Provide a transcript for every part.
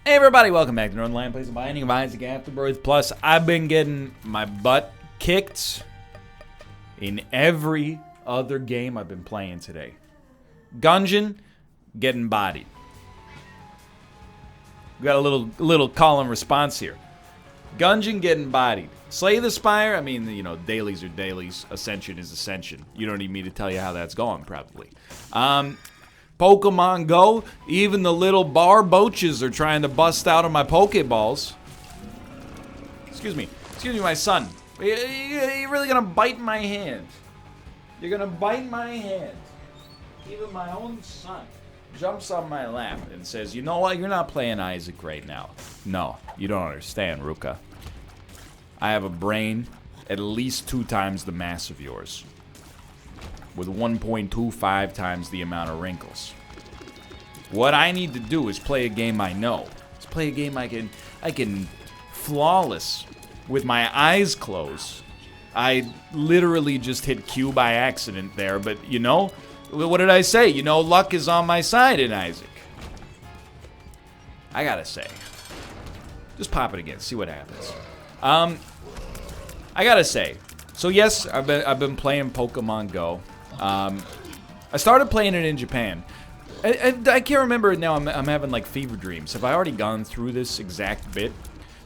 Hey everybody, welcome back to Northernlion, plays the Binding of Isaac Afterbirth. Plus, I've been getting my butt kicked in every other game I've been playing today. Gungeon, getting bodied. We got a little call and response here. Gungeon, getting bodied. Slay the Spire, I mean, you know, dailies are dailies. Ascension is ascension. You don't need me to tell you how that's going, probably. Pokemon Go, even the little bar boaches are trying to bust out of my Pokeballs. Excuse me, my son. You're really gonna bite my hand. You're gonna bite my hand. Even my own son jumps on my lap and says, you know what, you're not playing Isaac right now. No, you don't understand, Ruka. I have a brain at least 2 times the mass of yours, with 1.25 times the amount of wrinkles. What I need to do is play a game I know. Let's play a game I can flawless with my eyes closed. I literally just hit Q by accident there, but you know, what did I say? You know, luck is on my side in Isaac. I gotta say, just pop it again, see what happens. I gotta say, so yes, I've been playing Pokemon Go. I started playing it in Japan. I can't remember it now. I'm having like fever dreams. Have I already gone through this exact bit?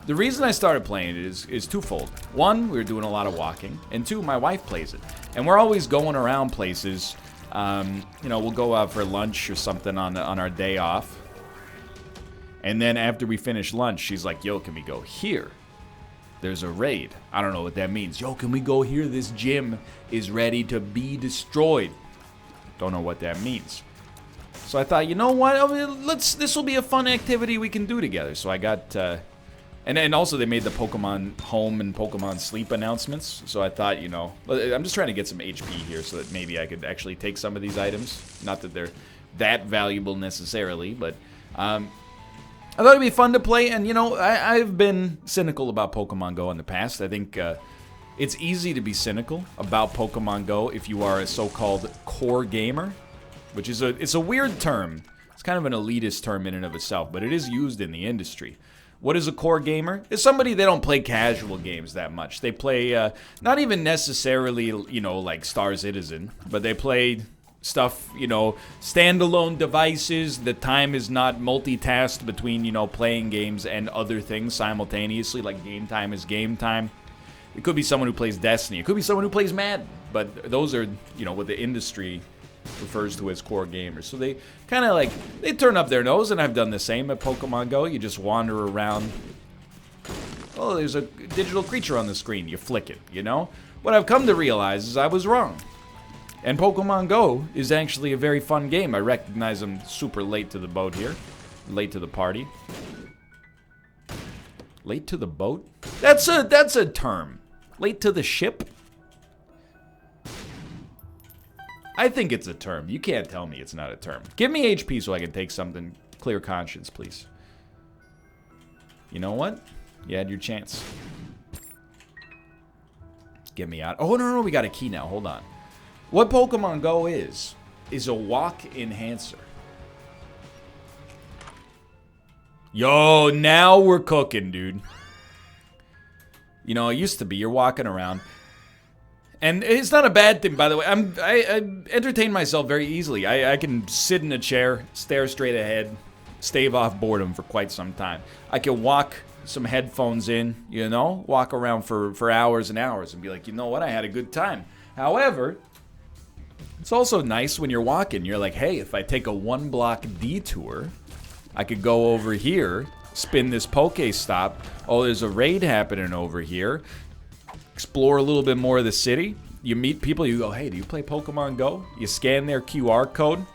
The reason I started playing it is twofold. One, we were doing a lot of walking, and 2, my wife plays it, and we're always going around places. You know, we'll go out for lunch or something on our day off, and then after we finish lunch, she's like, "Yo, can we go here? There's a raid." I don't know what that means. "Yo, can we go here? This gym is ready to be destroyed." Don't know what that means. So I thought, you know what? This will be a fun activity we can do together. So I got, and also they made the Pokemon Home and Pokemon Sleep announcements. So I thought, you know, I'm just trying to get some HP here so that maybe I could actually take some of these items. Not that they're that valuable necessarily, but I thought it'd be fun to play. And you know, I've been cynical about Pokemon Go in the past. I think it's easy to be cynical about Pokemon Go if you are a so-called core gamer, which is it's a weird term. It's kind of an elitist term in and of itself, but it is used in the industry. What is a core gamer? It's somebody that don't play casual games that much. They play not even necessarily, you know, like Star Citizen, but they play stuff, you know, standalone devices. The time is not multitasked between, you know, playing games and other things simultaneously, like game time is game time. It could be someone who plays Destiny. It could be someone who plays Madden. But those are, you know, what the industry refers to as core gamers. So they kind of like, they turn up their nose, and I've done the same at Pokemon Go. You just wander around. Oh, there's a digital creature on the screen. You flick it, you know? What I've come to realize is I was wrong. And Pokemon Go is actually a very fun game. I recognize I'm super late to the boat here. Late to the party. Late to the boat? That's a term. Late to the ship? I think it's a term. You can't tell me it's not a term. Give me HP so I can take something. Clear conscience, please. You know what? You had your chance. Get me out. Oh, no, we got a key now. Hold on. What Pokemon Go is a walk enhancer. Yo, now we're cooking, dude. You know, it used to be you're walking around. And it's not a bad thing, by the way. I entertain myself very easily. I can sit in a chair, stare straight ahead, stave off boredom for quite some time. I can walk some headphones in, you know, walk around for hours and hours and be like, you know what, I had a good time. However, it's also nice when you're walking. You're like, hey, if I take a 1-block detour, I could go over here, spin this Pokestop. Oh, there's a raid happening over here. Explore a little bit more of the city. You meet people, you go, hey, do you play Pokemon Go? You scan their QR code.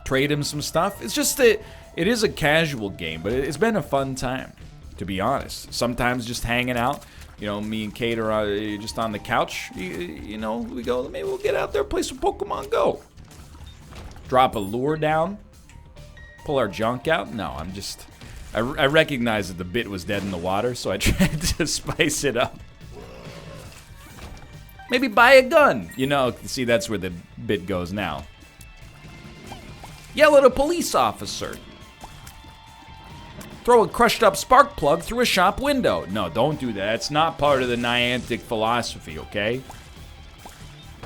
Trade them some stuff. It's just it is a casual game, but it's been a fun time, to be honest. Sometimes just hanging out. You know, me and Kate are just on the couch. You know, we go, maybe we'll get out there and play some Pokemon Go. Drop a lure down. Pull our junk out. No, I recognize that the bit was dead in the water, so I tried to spice it up. Maybe buy a gun. You know, see, that's where the bit goes now. Yell at a police officer. Throw a crushed up spark plug through a shop window. No, don't do that. It's not part of the Niantic philosophy, okay?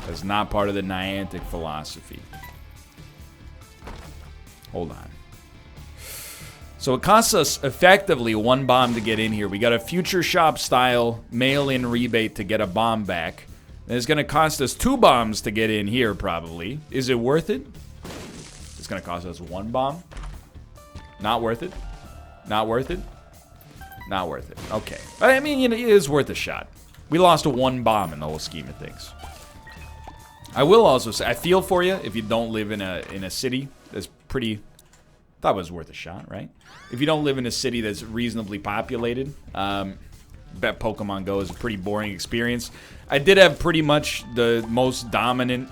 That's not part of the Niantic philosophy. Hold on. So it costs us effectively 1 bomb to get in here. We got a future shop style mail-in rebate to get a bomb back. And it's going to cost us 2 bombs to get in here, probably. Is it worth it? It's going to cost us 1 bomb. Not worth it. Not worth it. Not worth it. Okay. But I mean, you know, it is worth a shot. We lost 1 bomb in the whole scheme of things. I will also say, I feel for you if you don't live in a city that's pretty... Thought it was worth a shot, right? If you don't live in a city that's reasonably populated, bet Pokemon Go is a pretty boring experience. I did have pretty much the most dominant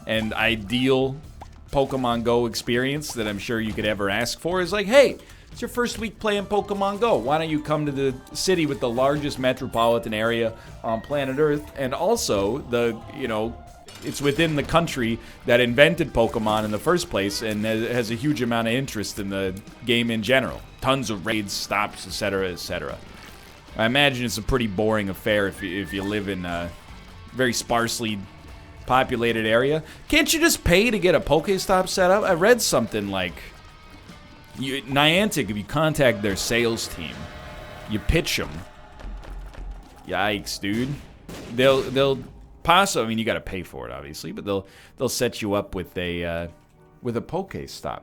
and ideal Pokemon Go experience that I'm sure you could ever ask for. Is like, hey, it's your first week playing Pokemon Go. Why don't you come to the city with the largest metropolitan area on planet Earth, and also the, you know, it's within the country that invented Pokemon in the first place and has a huge amount of interest in the game in general. Tons of raids, stops, etc., etc. I imagine it's a pretty boring affair if you live in a very sparsely populated area. Can't you just pay to get a Pokestop set up? I read something like Niantic, if you contact their sales team, you pitch them. Yikes, dude. They'll I mean, you got to pay for it, obviously, but they'll set you up with a Pokestop.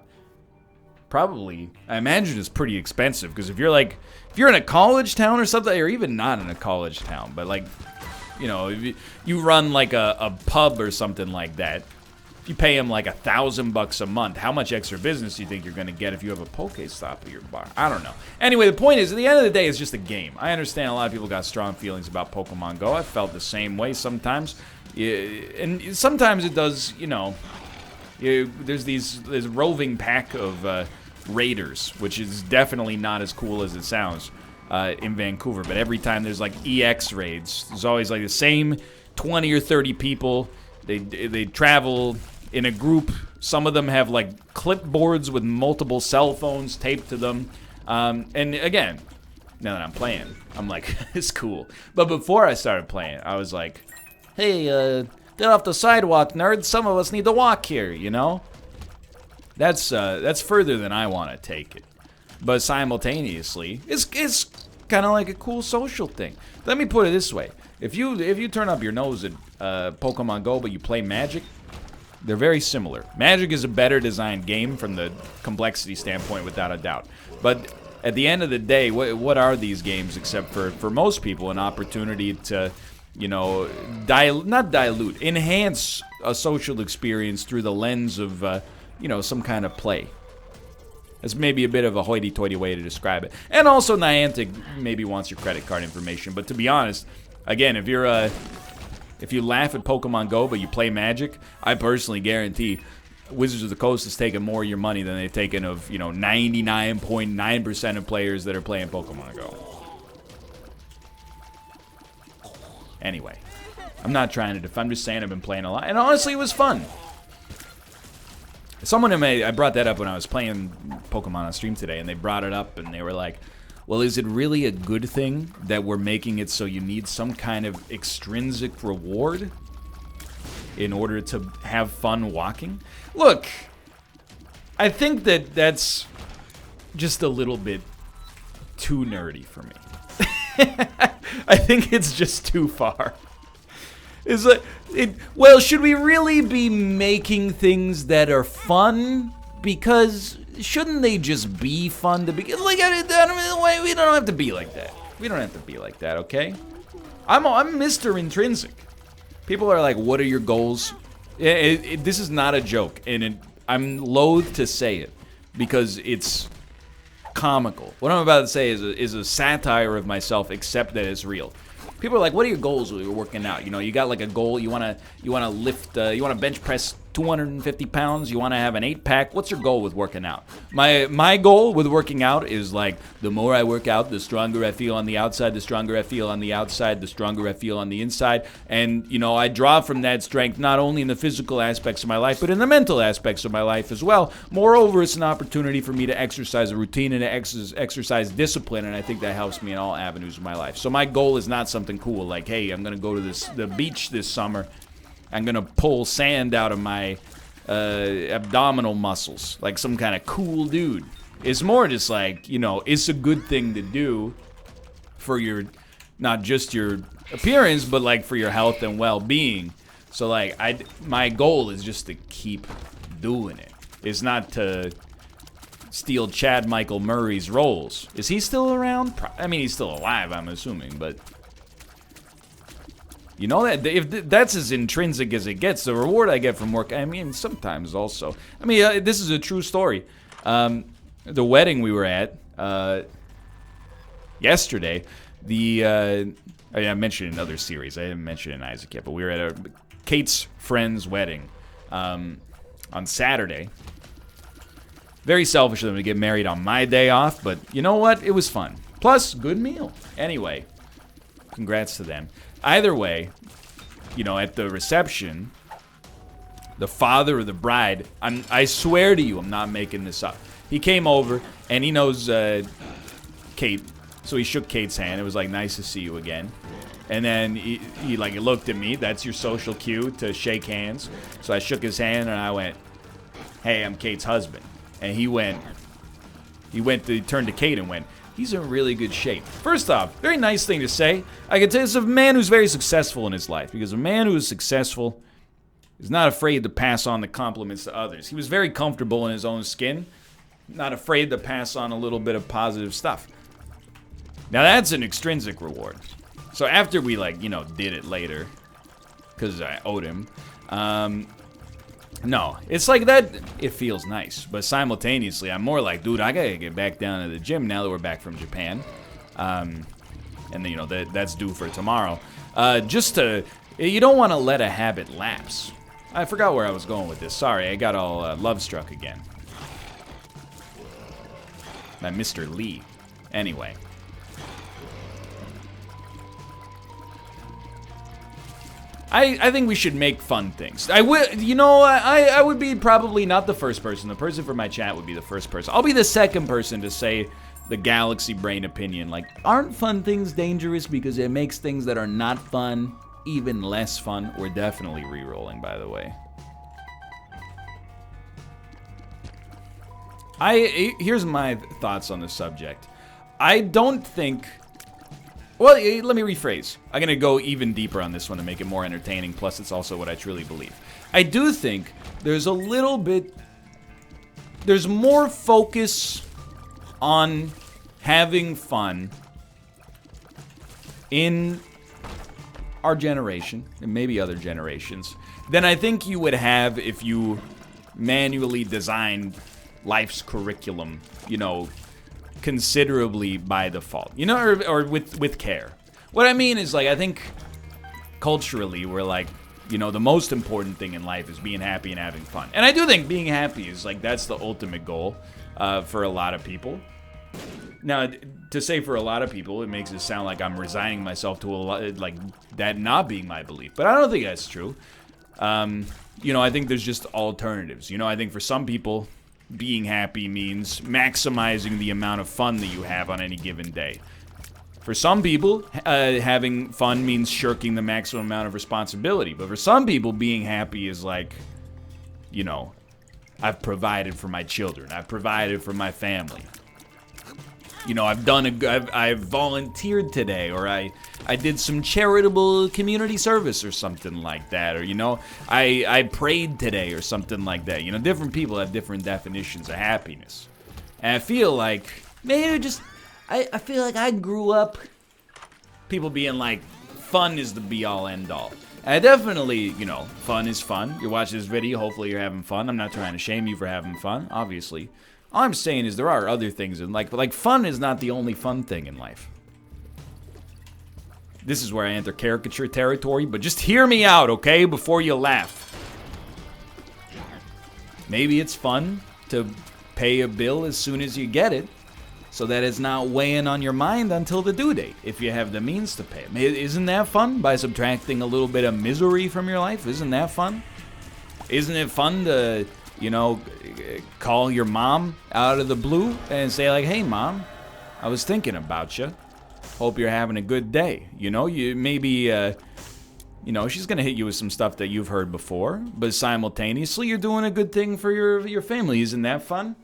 Probably, I imagine it's pretty expensive because if you're in a college town or something, or even not in a college town, but like, you know, if you run like a pub or something like that, if you pay them like $1,000 a month, how much extra business do you think you're going to get if you have a Pokestop at your bar? I don't know. Anyway, the point is, at the end of the day, it's just a game. I understand a lot of people got strong feelings about Pokemon Go. I felt the same way sometimes. And sometimes it does, you know, there's this roving pack of raiders, which is definitely not as cool as it sounds in Vancouver. But every time there's like EX raids, there's always like the same 20 or 30 people. They travel in a group. Some of them have like clipboards with multiple cell phones taped to them. And again, now that I'm playing, I'm like, it's cool. But before I started playing, I was like, hey, get off the sidewalk, nerds. Some of us need to walk here, you know? That's further than I want to take it. But simultaneously, it's kind of like a cool social thing. Let me put it this way. If you turn up your nose at Pokemon Go, but you play Magic, they're very similar. Magic is a better designed game from the complexity standpoint, without a doubt. But at the end of the day, what are these games except for most people an opportunity to, you know, enhance a social experience through the lens of, you know, some kind of play. It's maybe a bit of a hoity-toity way to describe it. And also Niantic maybe wants your credit card information. But to be honest, again, if you laugh at Pokemon Go but you play Magic, I personally guarantee Wizards of the Coast has taken more of your money than they've taken of, you know, 99.9% of players that are playing Pokemon Go. Anyway, I'm not trying to defend. I'm just saying I've been playing a lot. And honestly, it was fun. I brought that up when I was playing Pokemon on stream today, and they brought it up, and they were like, well, is it really a good thing that we're making it so you need some kind of extrinsic reward in order to have fun walking? Look, I think that's just a little bit too nerdy for me. I think it's just too far. Well, should we really be making things that are fun? Because shouldn't they just be fun to begin? Like, we don't have to be like that. We don't have to be like that, okay? I'm Mr. Intrinsic. People are like, what are your goals? This is not a joke, and I'm loath to say it because it's comical. What I'm about to say is a satire of myself, except that it's real. People are like, what are your goals when you're working out? You know, you got like a goal, you wanna lift, you wanna bench press 250 pounds, you want to have an 8-pack. What's your goal with working out? My goal with working out is like, the more I work out, the stronger I feel on the outside, the stronger I feel on the outside, the stronger I feel on the inside. And, you know, I draw from that strength not only in the physical aspects of my life, but in the mental aspects of my life as well. Moreover, it's an opportunity for me to exercise a routine and to exercise discipline, and I think that helps me in all avenues of my life. So my goal is not something cool like, hey, I'm going to go to the beach this summer. I'm going to pull sand out of my abdominal muscles like some kind of cool dude. It's more just like, you know, it's a good thing to do for your, not just your appearance, but like for your health and well-being. So like, my goal is just to keep doing it. It's not to steal Chad Michael Murray's roles. Is he still around? I mean, he's still alive, I'm assuming, but... You know, that if that's as intrinsic as it gets, the reward I get from work, I mean, sometimes also. I mean, this is a true story. The wedding we were at yesterday, I mentioned in other series. I didn't mention it in Isaac yet, but we were at Kate's friend's wedding on Saturday. Very selfish of them to get married on my day off, but you know what? It was fun. Plus, good meal. Anyway, congrats to them. Either way, you know, at the reception, the father of the bride, I swear to you, I'm not making this up. He came over, and he knows Kate, so he shook Kate's hand. It was like, nice to see you again. And then he like looked at me. That's your social cue to shake hands. So I shook his hand, and I went, hey, I'm Kate's husband. And he turned to Kate and went, he's in really good shape. First off, very nice thing to say. I can tell you, it's a man who's very successful in his life, because a man who is successful is not afraid to pass on the compliments to others. He was very comfortable in his own skin, not afraid to pass on a little bit of positive stuff. Now that's an extrinsic reward. So after we, like, you know, did it later, because I owed him, no, it's like that, it feels nice, but simultaneously, I'm more like, dude, I gotta get back down to the gym now that we're back from Japan, and then, you know, that's due for tomorrow, you don't want to let a habit lapse. I forgot where I was going with this, sorry, I got all love-struck again. By Mr. Lee. Anyway. I think we should make fun things. I would be probably not the first person. The person for my chat would be the first person. I'll be the second person to say the galaxy brain opinion. Like, aren't fun things dangerous because it makes things that are not fun even less fun? We're definitely re-rolling, by the way. Here's my thoughts on the subject. I don't think... Well, let me rephrase. I'm going to go even deeper on this one to make it more entertaining, plus it's also what I truly believe. I do think there's more focus on having fun in our generation, and maybe other generations, than I think you would have if you manually designed life's curriculum, you know, considerably by default, you know, or with care. What I mean is, like, I think culturally we're like, you know, the most important thing in life is being happy and having fun. And I do think being happy is, like, that's the ultimate goal for a lot of people. Now, to say for a lot of people, it makes it sound like I'm resigning myself to a lot, like, that not being my belief. But I don't think that's true. You know, I think there's just alternatives. You know, I think for some people, being happy means maximizing the amount of fun that you have on any given day. For some people, having fun means shirking the maximum amount of responsibility. But for some people, being happy is like, you know, I've provided for my children. I've provided for my family. You know, I've volunteered today, or I did some charitable community service or something like that, or, you know, I prayed today or something like that. You know, different people have different definitions of happiness. And I feel like, maybe I feel like I grew up people being like, fun is the be-all, end-all. And I definitely, you know, fun is fun. You're watching this video, hopefully you're having fun. I'm not trying to shame you for having fun, obviously. All I'm saying is there are other things in life, but, like, fun is not the only fun thing in life. This is where I enter caricature territory, but just hear me out, okay, before you laugh. Maybe it's fun to pay a bill as soon as you get it, so that it's not weighing on your mind until the due date, if you have the means to pay it. Isn't that fun? By subtracting a little bit of misery from your life, isn't that fun? Isn't it fun to, you know, call your mom out of the blue and say like, hey mom, I was thinking about you. Hope you're having a good day. You know, you maybe, you know, she's gonna hit you with some stuff that you've heard before, but simultaneously you're doing a good thing for your family. Isn't that fun?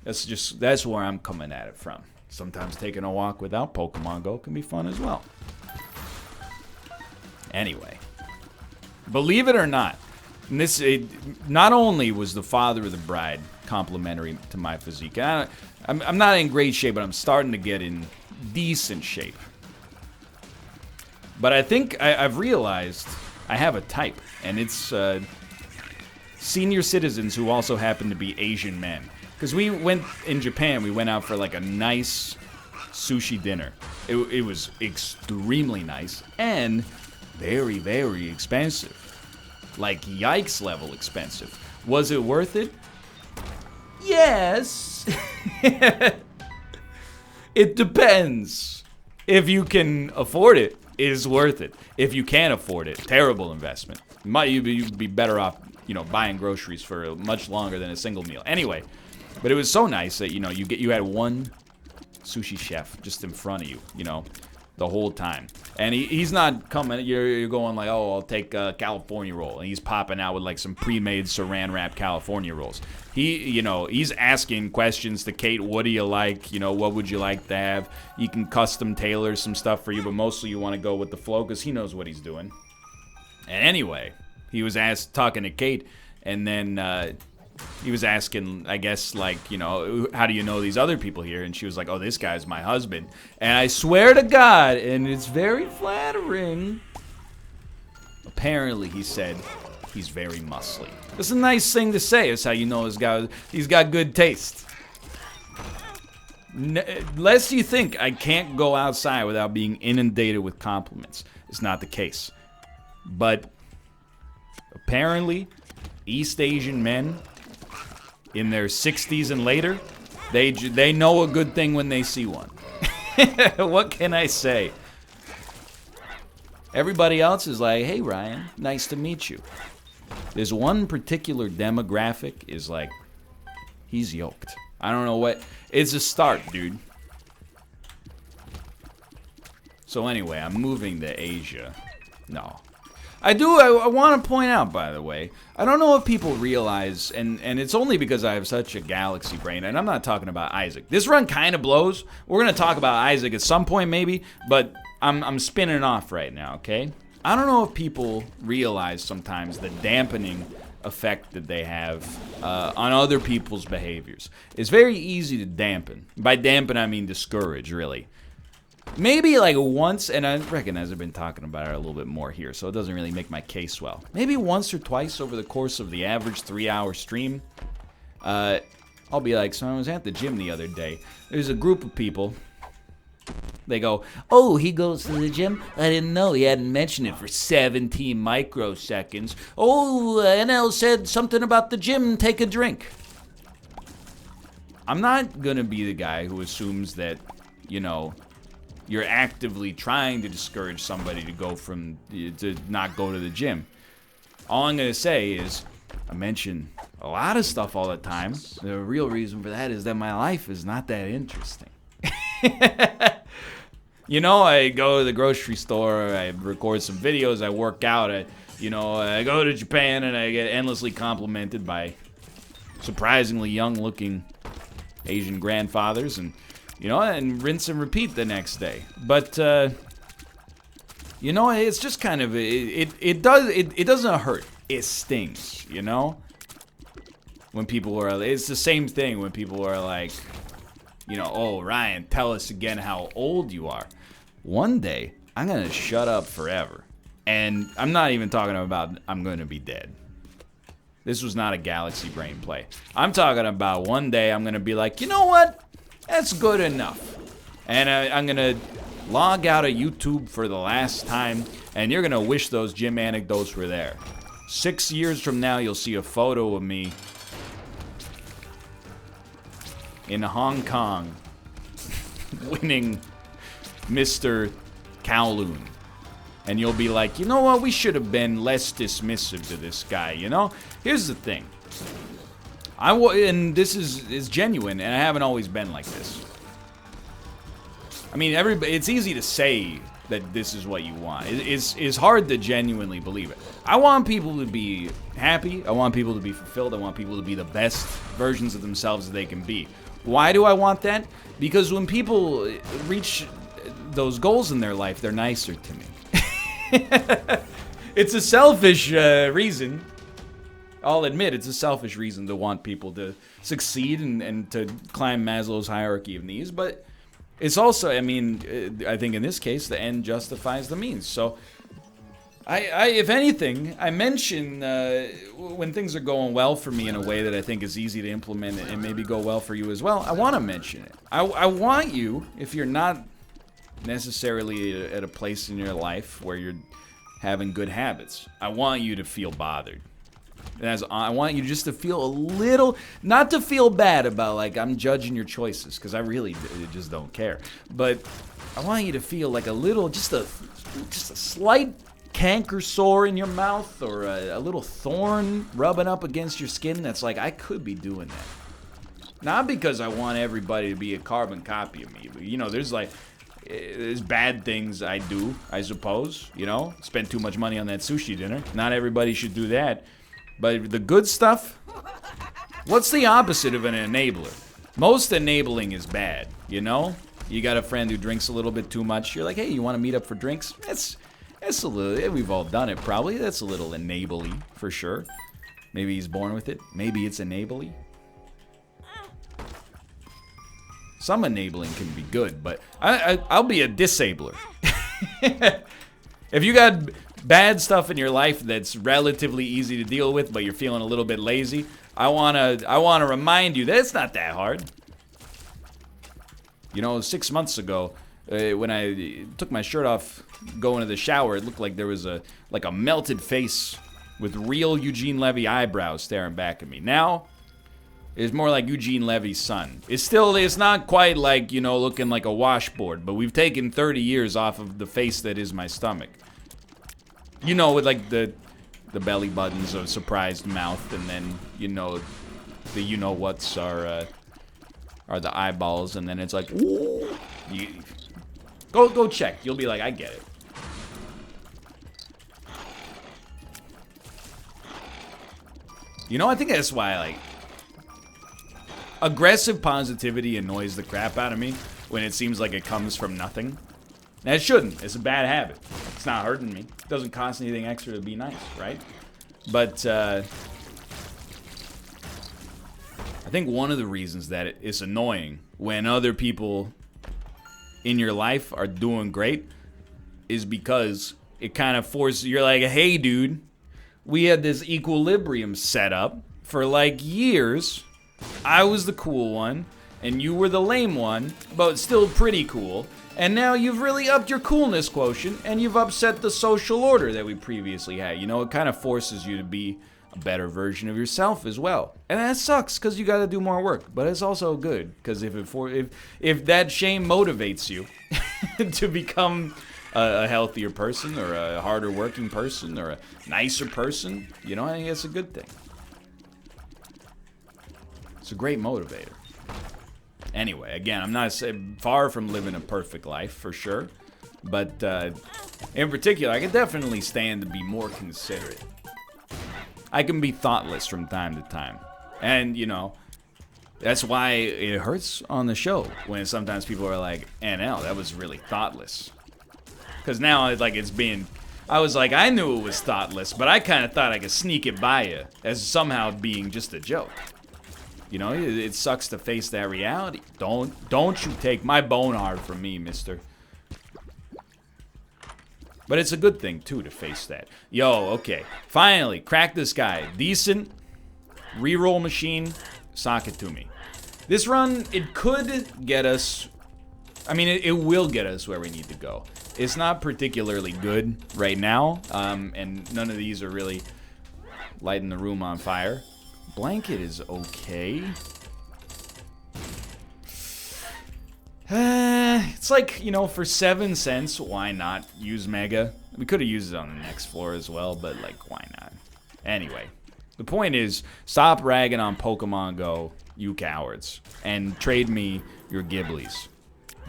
That's where I'm coming at it from. Sometimes taking a walk without Pokemon Go can be fun as well. Anyway, believe it or not, not only was the father of the bride complimentary to my physique. I'm not in great shape, but I'm starting to get in decent shape. But I think I've realized I have a type, and it's senior citizens who also happen to be Asian men. Because we went, in Japan, we went out for like a nice sushi dinner. It was extremely nice and very, very expensive. Like yikes level expensive. Was it worth it? Yes. It depends. If you can afford it, it is worth it. If you can't afford it, terrible investment. You'd be better off, you know, buying groceries for much longer than a single meal. Anyway. But it was so nice that, you know, you had one sushi chef just in front of you, you know, the whole time. And he's not coming, you're going like, oh, I'll take a California roll. And he's popping out with like some pre-made saran wrap California rolls. You know, he's asking questions to Kate, what do you like? You know, what would you like to have? You can custom tailor some stuff for you, but mostly you want to go with the flow because he knows what he's doing. And anyway, he was talking to Kate, and then he was asking, I guess, like, you know, how do you know these other people here? And she was like, oh, this guy's my husband. And I swear to God, and it's very flattering, apparently he said he's very muscly. That's a nice thing to say. It's how you know he's got good taste. Lest you think I can't go outside without being inundated with compliments. It's not the case. But apparently, East Asian men in their 60s and later, they know a good thing when they see one. What can I say? Everybody else is like, hey Ryan, nice to meet you. There's one particular demographic is like, he's yoked. I don't know what, it's a start, dude. So anyway, I'm moving to Asia. No. I want to point out, by the way, I don't know if people realize, and it's only because I have such a galaxy brain, and I'm not talking about Isaac. This run kind of blows. We're going to talk about Isaac at some point, maybe, but I'm spinning off right now, okay? I don't know if people realize sometimes the dampening effect that they have on other people's behaviors. It's very easy to dampen. By dampen, I mean discourage, really. Maybe like once, and I recognize I've been talking about it a little bit more here, so it doesn't really make my case well. Maybe once or twice over the course of the average 3-hour stream, I'll be like, so I was at the gym the other day. There's a group of people. They go, oh, he goes to the gym? I didn't know. He hadn't mentioned it for 17 microseconds. Oh, NL said something about the gym. Take a drink. I'm not going to be the guy who assumes that, you know, you're actively trying to discourage somebody to not go to the gym. All I'm going to say is, I mention a lot of stuff all the time. The real reason for that is that my life is not that interesting. You know, I go to the grocery store, I record some videos, I work out, I go to Japan and I get endlessly complimented by surprisingly young-looking Asian grandfathers, and and rinse and repeat the next day. But it's just kind of it doesn't hurt. It stings, When people are, it's the same thing when people are like, oh, Ryan, tell us again how old you are. One day, I'm going to shut up forever. And I'm not even talking about I'm going to be dead. This was not a galaxy brain play. I'm talking about one day I'm going to be like, you know what? That's good enough. And I'm going to log out of YouTube for the last time, and you're going to wish those gym anecdotes were there. 6 years from now, you'll see a photo of me in Hong Kong winning Mr. Kowloon. And you'll be like, you know what? We should have been less dismissive to this guy, you know? Here's the thing. And this is genuine, and I haven't always been like this. I mean, it's easy to say that this is what you want. It's hard to genuinely believe it. I want people to be happy. I want people to be fulfilled. I want people to be the best versions of themselves that they can be. Why do I want that? Because when people reach those goals in their life, they're nicer to me. It's a selfish reason. I'll admit it's a selfish reason to want people to succeed and to climb Maslow's hierarchy of needs, but it's also, I mean, I think in this case, the end justifies the means. So, if anything, I mention when things are going well for me in a way that I think is easy to implement and maybe go well for you as well, I want to mention it. I want you, if you're not necessarily at a place in your life where you're having good habits, I want you to feel bothered. I want you just to feel a little, not to feel bad about like I'm judging your choices, because I really just don't care. But I want you to feel like a little, just a slight canker sore in your mouth, or a little thorn rubbing up against your skin that's like, I could be doing that. Not because I want everybody to be a carbon copy of me, but you know, there's bad things I do, I suppose, you know, spend too much money on that sushi dinner. Not everybody should do that. But the good stuff, what's the opposite of an enabler? Most enabling is bad, you know? You got a friend who drinks a little bit too much. You're like, hey, you want to meet up for drinks? That's a little, we've all done it probably. That's a little enably for sure. Maybe he's born with it. Maybe it's enably. Some enabling can be good, but I'll be a disabler. If you got bad stuff in your life that's relatively easy to deal with, but you're feeling a little bit lazy, I wanna remind you that it's not that hard. You know, 6 months ago, when I took my shirt off going to the shower, it looked like there was a melted face with real Eugene Levy eyebrows staring back at me. Now, it's more like Eugene Levy's son. It's not quite like, you know, looking like a washboard, but we've taken 30 years off of the face that is my stomach. You know, with like the belly buttons of surprised mouth, and then, you know, the you-know-whats are the eyeballs, and then it's like, ooh, go check. You'll be like, I get it. You know, I think that's why, like, aggressive positivity annoys the crap out of me when it seems like it comes from nothing. And it shouldn't. It's a bad habit. It's not hurting me. It doesn't cost anything extra to be nice, right? But I think one of the reasons that it's annoying when other people in your life are doing great is because it kind of forces, you're like, hey dude, we had this equilibrium set up for like years. I was the cool one, and you were the lame one, but still pretty cool. And now you've really upped your coolness quotient, and you've upset the social order that we previously had. You know, it kind of forces you to be a better version of yourself as well. And that sucks, because you got to do more work. But it's also good, because if that shame motivates you to become a healthier person, or a harder working person, or a nicer person, you know, I think it's a good thing. It's a great motivator. Anyway, again, I'm not far from living a perfect life, for sure. But in particular, I can definitely stand to be more considerate. I can be thoughtless from time to time. And, you know, that's why it hurts on the show when sometimes people are like, NL, that was really thoughtless. Because now, it's being... I was like, I knew it was thoughtless, but I kind of thought I could sneak it by you as somehow being just a joke. You know, it sucks to face that reality. Don't you take my bone hard from me, mister. But it's a good thing, too, to face that. Yo, okay. Finally, crack this guy. Decent. Reroll machine. Sock it to me. This run, it could get us... I mean, it will get us where we need to go. It's not particularly good right now, and none of these are really lighting the room on fire. Blanket is okay. It's like, you know, for 7 cents, why not use Mega? We could have used it on the next floor as well, but, like, why not? Anyway, the point is, stop ragging on Pokemon Go, you cowards, and trade me your Ghiblies.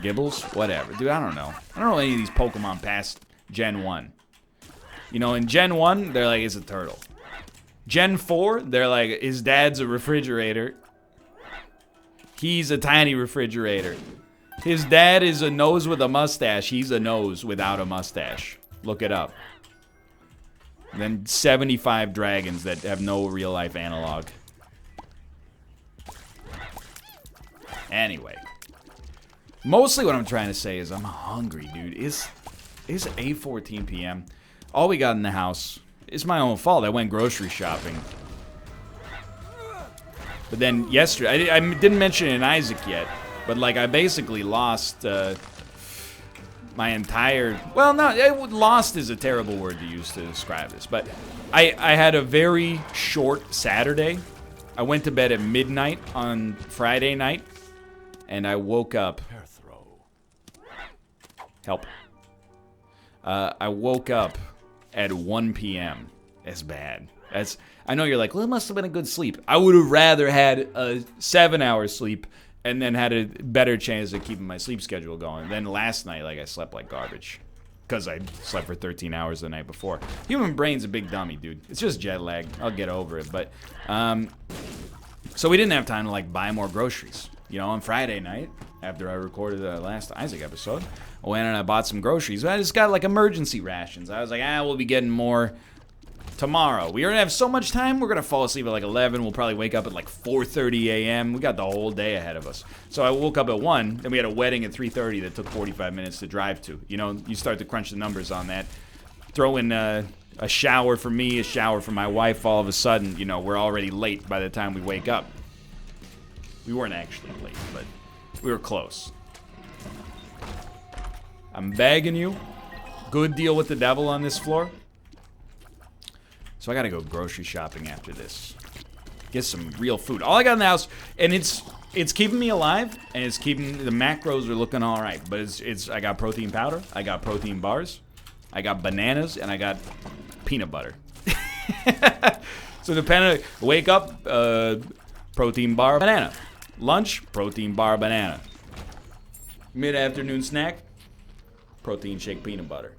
Gibbles? Whatever. Dude, I don't know. I don't know any of these Pokemon past Gen 1. You know, in Gen 1, they're like, it's a turtle. Gen 4, they're like, his dad's a refrigerator. He's a tiny refrigerator. His dad is a nose with a mustache. He's a nose without a mustache. Look it up. And then 75 dragons that have no real-life analog. Anyway. Mostly what I'm trying to say is I'm hungry, dude. It's 8:14 p.m. All we got in the house. It's my own fault. I went grocery shopping. But then yesterday, I didn't mention it in Isaac yet, but like I basically lost my entire, well, no, lost is a terrible word to use to describe this, but I had a very short Saturday. I went to bed at midnight on Friday night, and I woke up. Help. I woke up at 1 p.m. That's bad. I know you're like, well, it must have been a good sleep. I would have rather had a 7-hour sleep and then had a better chance of keeping my sleep schedule going. Then last night, like, I slept like garbage because I slept for 13 hours the night before. Human brain's a big dummy, dude. It's just jet lag. I'll get over it. But so we didn't have time to like buy more groceries. You know, on Friday night, after I recorded the last Isaac episode, I went and I bought some groceries. I just got like emergency rations. I was like, we'll be getting more tomorrow. We already have so much time. We're going to fall asleep at like 11. We'll probably wake up at like 4:30 a.m. We got the whole day ahead of us. So I woke up at 1, then we had a wedding at 3:30 that took 45 minutes to drive to. You know, you start to crunch the numbers on that. Throw in a shower for me, a shower for my wife. All of a sudden, you know, we're already late by the time we wake up. We weren't actually late, but we were close. I'm begging you. Good deal with the devil on this floor. So I gotta go grocery shopping after this. Get some real food. All I got in the house, and it's keeping me alive, and it's keeping, the macros are looking all right. But it's I got protein powder, I got protein bars, I got bananas, and I got peanut butter. So depending, wake up, protein bar, banana. Lunch, protein bar, banana. Mid-afternoon snack, protein shake, peanut butter.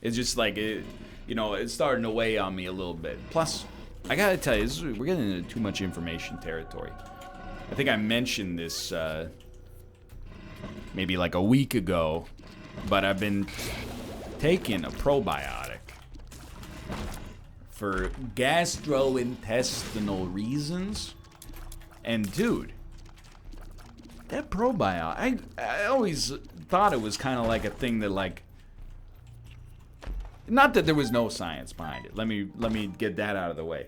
It's just like, you know, it's starting to weigh on me a little bit. Plus, I gotta tell you, we're getting into too much information territory. I think I mentioned this maybe like a week ago, but I've been taking a probiotic for gastrointestinal reasons. And dude, that probiotic, I always thought it was kind of like a thing that like, not that there was no science behind it. Let me get that out of the way.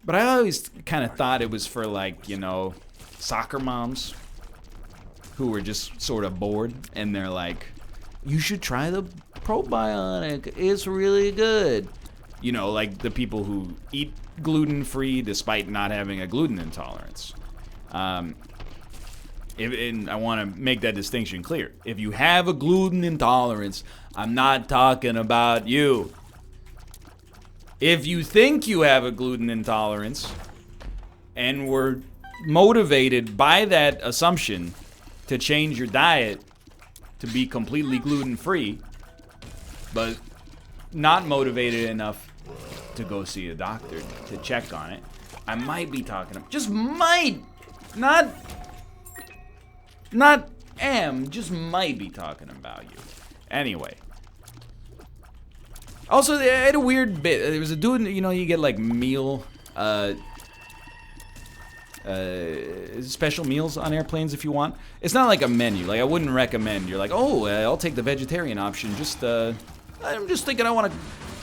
But I always kind of thought it was for like, you know, soccer moms who were just sort of bored and they're like, you should try the probiotic. It's really good. You know, like the people who eat gluten-free despite not having a gluten intolerance. And I want to make that distinction clear. If you have a gluten intolerance, I'm not talking about you. If you think you have a gluten intolerance and were motivated by that assumption to change your diet to be completely gluten-free, but not motivated enough to go see a doctor to check on it, I might be talking about, just might, just might be talking about you. Anyway. Also, they had a weird bit. There was a dude, you know, you get like meal, special meals on airplanes if you want. It's not like a menu. Like, I wouldn't recommend. You're like, oh, I'll take the vegetarian option. I'm just thinking I want to,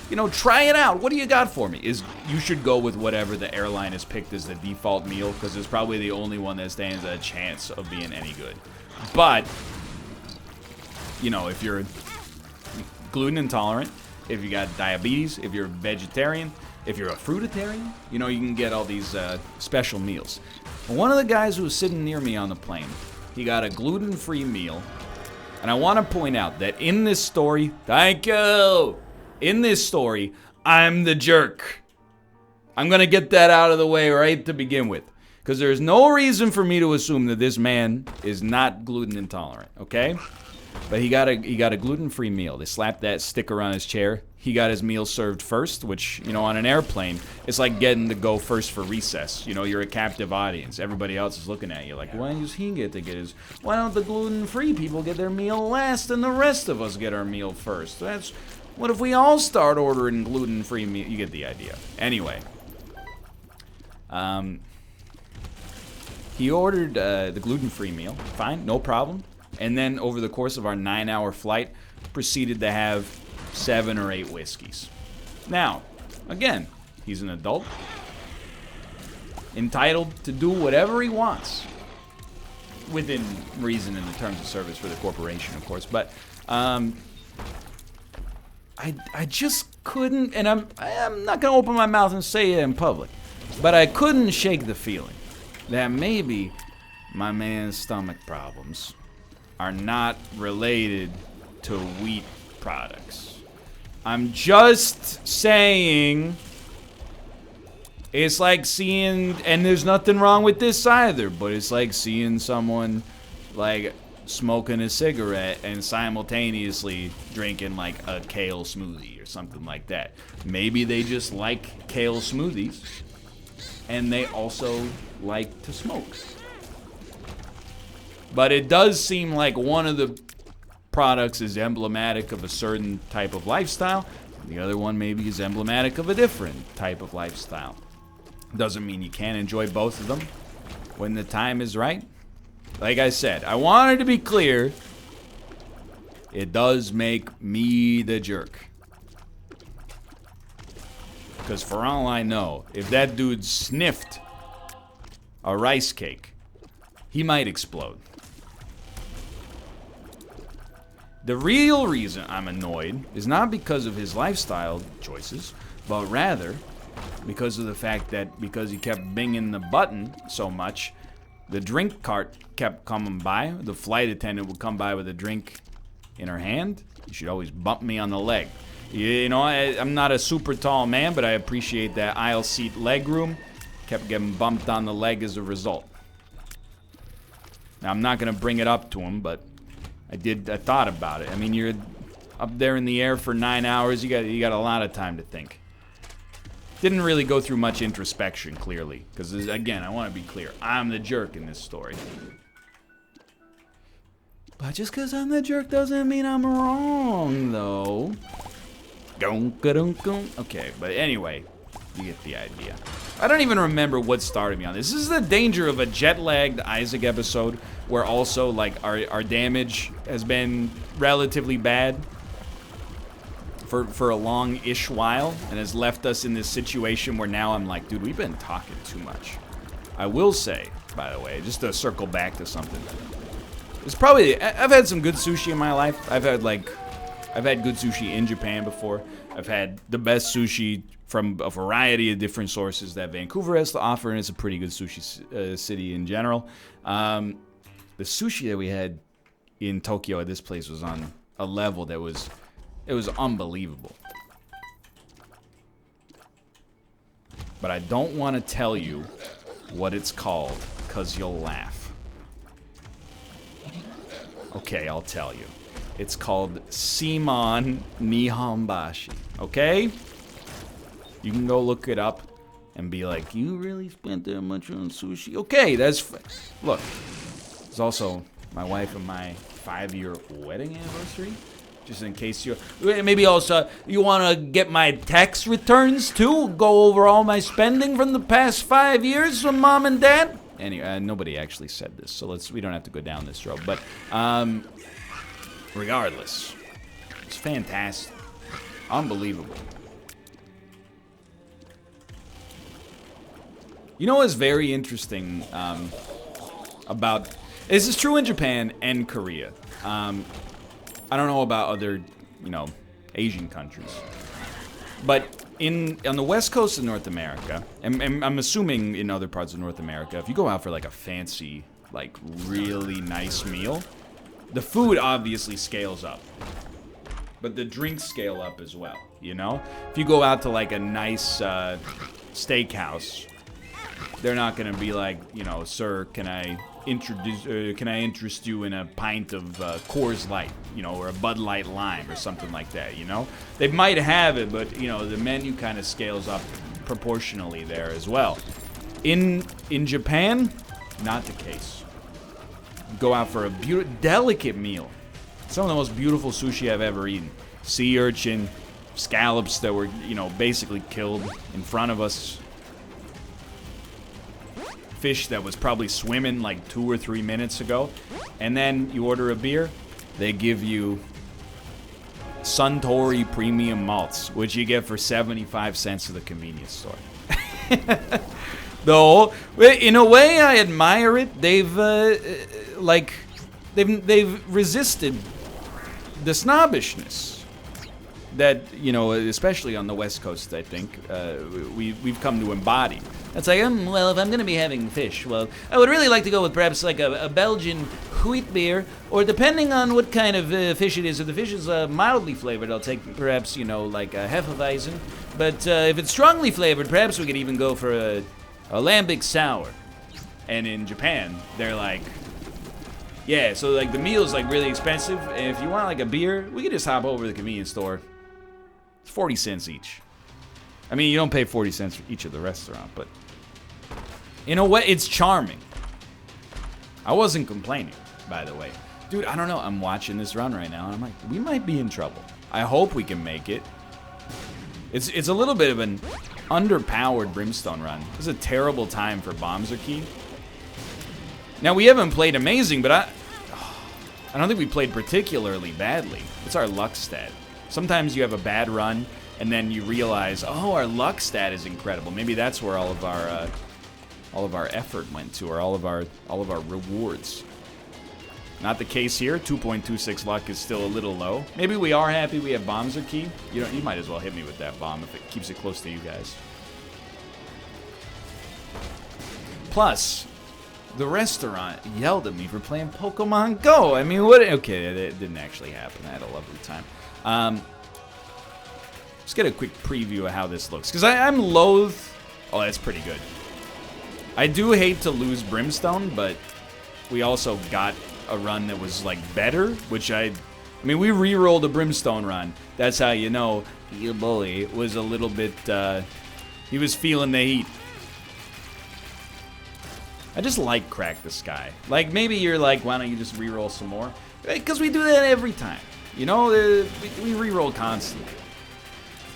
you know, try it out. What do you got for me? You should go with whatever the airline has picked as the default meal, because it's probably the only one that stands a chance of being any good. But, you know, if you're gluten intolerant, if you got diabetes, if you're vegetarian, If you're a fruitarian, you know, you can get all these special meals. One of the guys who was sitting near me on the plane, he got a gluten-free meal. And I want to point out that in this story, thank you! In this story, I'm the jerk. I'm going to get that out of the way right to begin with. Because there's no reason for me to assume that this man is not gluten intolerant, okay? But he got a gluten-free meal. They slapped that sticker on his chair. He got his meal served first, which, you know, on an airplane, it's like getting to go first for recess. You know, you're a captive audience. Everybody else is looking at you like, why does he get to get his... Why don't the gluten-free people get their meal last and the rest of us get our meal first? That's... What if we all start ordering gluten-free meal? You get the idea. Anyway. He ordered the gluten-free meal. Fine, no problem. And then over the course of our 9-hour flight, proceeded to have 7 or 8 whiskeys. Now, again, he's an adult. Entitled to do whatever he wants. Within reason in the terms of service for the corporation, of course. But, I just couldn't, and I'm not going to open my mouth and say it in public. But I couldn't shake the feeling that maybe my man's stomach problems are not related to wheat products. I'm just saying, it's like seeing, and there's nothing wrong with this either, but it's like seeing someone like smoking a cigarette and simultaneously drinking like a kale smoothie or something like that. Maybe they just like kale smoothies and they also like to smoke. But it does seem like one of the products is emblematic of a certain type of lifestyle. The other one maybe is emblematic of a different type of lifestyle. Doesn't mean you can't enjoy both of them when the time is right. Like I said, I wanted to be clear. It does make me the jerk. Because for all I know, if that dude sniffed a rice cake, he might explode. The real reason I'm annoyed is not because of his lifestyle choices, but rather because of the fact that because he kept binging the button so much, the drink cart kept coming by. The flight attendant would come by with a drink in her hand. You should always bump me on the leg. You know, I'm not a super tall man, but I appreciate that aisle seat leg room. Kept getting bumped on the leg as a result. Now, I'm not going to bring it up to him, but I thought about it. I mean, you're up there in the air for 9 hours. You got a lot of time to think. Didn't really go through much introspection, clearly. Because, again, I want to be clear. I'm the jerk in this story. But just because I'm the jerk doesn't mean I'm wrong, though. Okay, but anyway, you get the idea. I don't even remember what started me on this. This is the danger of a jet-lagged Isaac episode where also, like, our damage has been relatively bad for a long-ish while and has left us in this situation where now I'm like, dude, we've been talking too much. I will say, by the way, just to circle back to something. It's probably, I've had some good sushi in my life. I've had good sushi in Japan before. I've had the best sushi from a variety of different sources that Vancouver has to offer, and it's a pretty good sushi city in general. The sushi that we had in Tokyo at this place was on a level that was unbelievable. But I don't want to tell you what it's called, because you'll laugh. Okay, I'll tell you. It's called Simon Nihonbashi, okay? You can go look it up and be like, you really spent that much on sushi? Okay, look, it's also my wife and my 5-year wedding anniversary. Just in case maybe also you want to get my tax returns too? Go over all my spending from the past 5 years with mom and dad? Anyway, nobody actually said this, so we don't have to go down this road. But regardless, it's fantastic, unbelievable. You know what's very interesting about this is true in Japan and Korea. I don't know about other, Asian countries, but on the west coast of North America, and I'm assuming in other parts of North America, if you go out for like a fancy, like really nice meal, the food obviously scales up, but the drinks scale up as well, you know? If you go out to like a nice steakhouse, they're not gonna be like, you know, sir, can I interest you in a pint of Coors Light, you know, or a Bud Light Lime or something like that, you know? They might have it, but, you know, the menu kind of scales up proportionally there as well. In Japan, not the case. Go out for a delicate meal. Some of the most beautiful sushi I've ever eaten. Sea urchin, scallops that were, you know, basically killed in front of us. Fish that was probably swimming like 2 or 3 minutes ago. And then you order a beer, they give you Suntory premium malts, which you get for 75 cents at the convenience store. Though, in a way, I admire it. They've resisted the snobbishness that, you know, especially on the West Coast, I think, we've come to embody. It's like, well, if I'm going to be having fish, well, I would really like to go with perhaps like a Belgian wheat beer, or depending on what kind of fish it is. If the fish is mildly flavored, I'll take perhaps, you know, like a Hefeweizen. But if it's strongly flavored, perhaps we could even go for a lambic sour. And in Japan, they're like, yeah, so like the meal's like really expensive, and if you want like a beer, we could just hop over to the convenience store. It's 40 cents each. I mean, you don't pay 40 cents for each of the restaurant, but in a way, it's charming. I wasn't complaining, by the way. Dude, I don't know. I'm watching this run right now, and I'm like, we might be in trouble. I hope we can make it. It's a little bit of an underpowered brimstone run. This is a terrible time for bombs are key. Now, we haven't played amazing, but I don't think we played particularly badly. It's our luck stat. Sometimes you have a bad run, and then you realize, oh, our luck stat is incredible. Maybe that's where all of our effort went to, or all of our rewards. Not the case here. 2.26 luck is still a little low. Maybe we are happy we have bombs are key. You might as well hit me with that bomb if it keeps it close to you guys. Plus, the restaurant yelled at me for playing Pokemon Go. I mean, what? Okay, it didn't actually happen. I had a lovely time. Let's get a quick preview of how this looks, because I'm loath. Oh, that's pretty good. I do hate to lose Brimstone, but we also got a run that was like better, which I mean, we re-rolled a Brimstone run. That's how you know your boy was a little bit. He was feeling the heat. I just like Crack the Sky. Like, maybe you're like, why don't you just re-roll some more? Because we do that every time. You know, we re-roll constantly.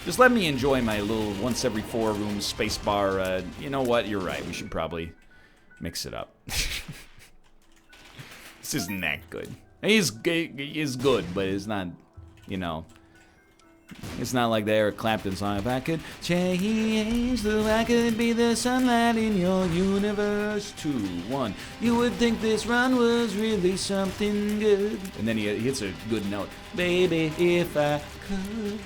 Just let me enjoy my little once every 4 room space bar. You know what? You're right. We should probably mix it up. This isn't that good. He's good, but it's not, you know. It's not like the Eric Clapton song. If I could change, though I could be the sunlight in your universe. 2, 1. You would think this run was really something good. And then he hits a good note. Baby, if I could.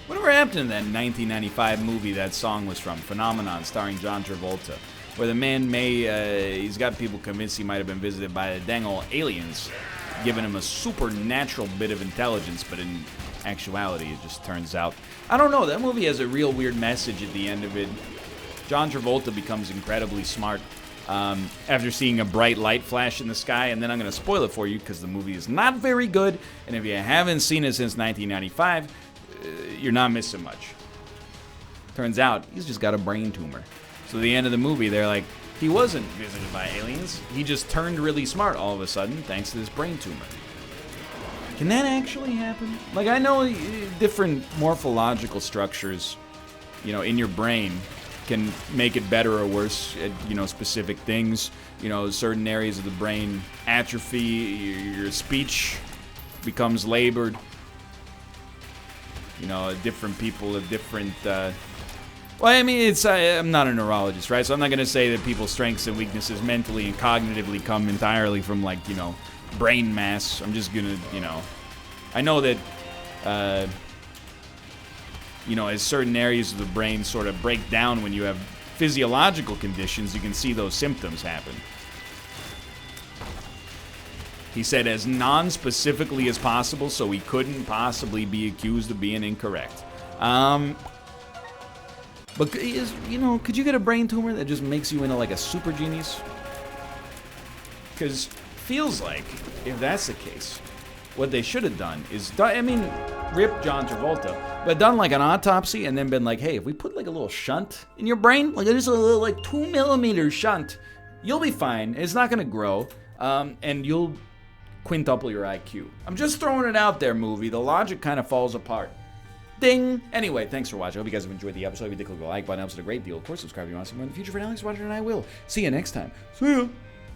Whatever happened to that 1995 movie that song was from? Phenomenon, starring John Travolta. Where the man he's got people convinced he might have been visited by the dang old aliens, giving him a supernatural bit of intelligence, but in actuality, it just turns out, I don't know, that movie has a real weird message at the end of it. John Travolta becomes incredibly smart after seeing a bright light flash in the sky, and then I'm going to spoil it for you because the movie is not very good, and if you haven't seen it since 1995, you're not missing much. Turns out, he's just got a brain tumor. So at the end of the movie, they're like, he wasn't visited by aliens. He just turned really smart all of a sudden thanks to this brain tumor. Can that actually happen? Like, I know different morphological structures, you know, in your brain can make it better or worse at, you know, specific things. You know, certain areas of the brain atrophy, your speech becomes labored. You know, different people have different... Well, I mean, I'm not a neurologist, right? So I'm not going to say that people's strengths and weaknesses mentally and cognitively come entirely from, like, you know, brain mass. I'm just gonna, you know, I know that, you know, as certain areas of the brain sort of break down when you have physiological conditions, you can see those symptoms happen. He said as non-specifically as possible, so he couldn't possibly be accused of being incorrect. But, you know, could you get a brain tumor that just makes you into, like, a super genius? Because feels like, if that's the case, what they should have done is, I mean, rip John Travolta, but done, like, an autopsy and then been like, hey, if we put, like, a little shunt in your brain, like, just a little, like, 2mm shunt, you'll be fine. It's not going to grow, and you'll quintuple your IQ. I'm just throwing it out there, movie. The logic kind of falls apart. Ding! Anyway, thanks for watching. I hope you guys have enjoyed the episode. If you did, click the like button. It helps it a great deal. Of course, subscribe if you want to see more in the future. For now, thanks for watching, and I will see you next time. See ya!